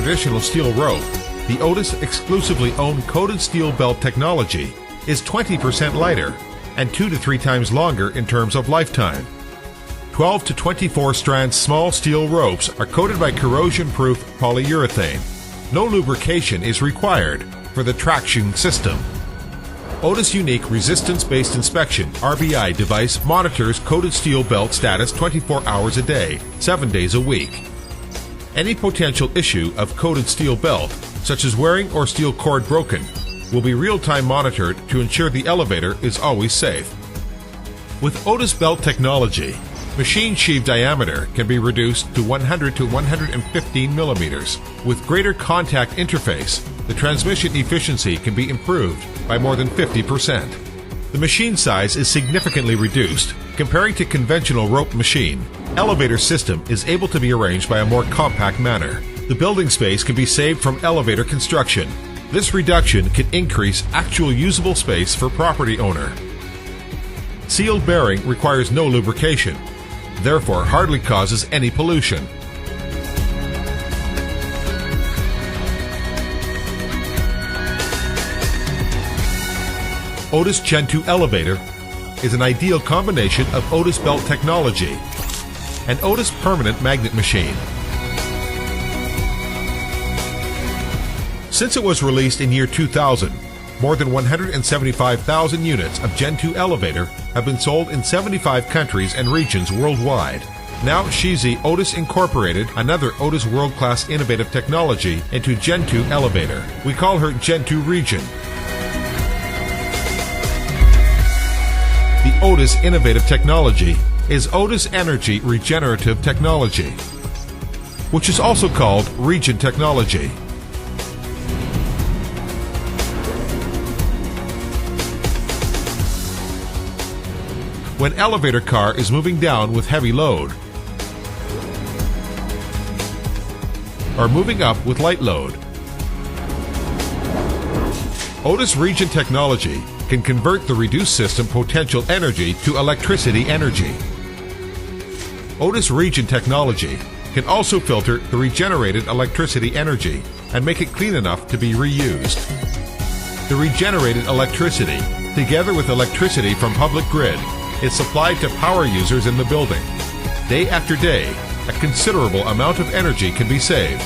traditional steel rope, the Otis exclusively owned coated steel belt technology is 20% lighter and 2 to 3 times longer in terms of lifetime. 12 to 24 strand small steel ropes are coated by corrosion-proof polyurethane. No lubrication is required for the traction system. Otis' unique resistance-based inspection (RBI) device monitors coated steel belt status 24 hours a day, 7 days a week. Any potential issue of coated steel belt, such as wearing or steel cord broken, will be real-time monitored to ensure the elevator is always safe. With Otis belt technology, machine sheave diameter can be reduced to 100 to 115 millimeters. With greater contact interface, the transmission efficiency can be improved by more than 50%. The machine size is significantly reduced. Comparing to conventional rope machine, elevator system is able to be arranged by a more compact manner. The building space can be saved from elevator construction. This reduction can increase actual usable space for property owner. Sealed bearing requires no lubrication, therefore hardly causes any pollution. Otis Gen2 elevator is an ideal combination of Otis belt technology and Otis permanent magnet machine. Since it was released in year 2000, more than 175,000 units of Gen2 elevator have been sold in 75 countries and regions worldwide. Now Shizi Otis incorporated another Otis world-class innovative technology into Gen2 elevator. We call her Gen2 Regen. The Otis innovative technology is Otis Energy Regenerative Technology, which is also called Regen technology. When elevator car is moving down with heavy load or moving up with light load, Otis Regen technology can convert the reduced system potential energy to electricity energy. Otis Regen technology can also filter the regenerated electricity energy and make it clean enough to be reused. The regenerated electricity, together with electricity from public grid, is supplied to power users in the building. Day after day, a considerable amount of energy can be saved.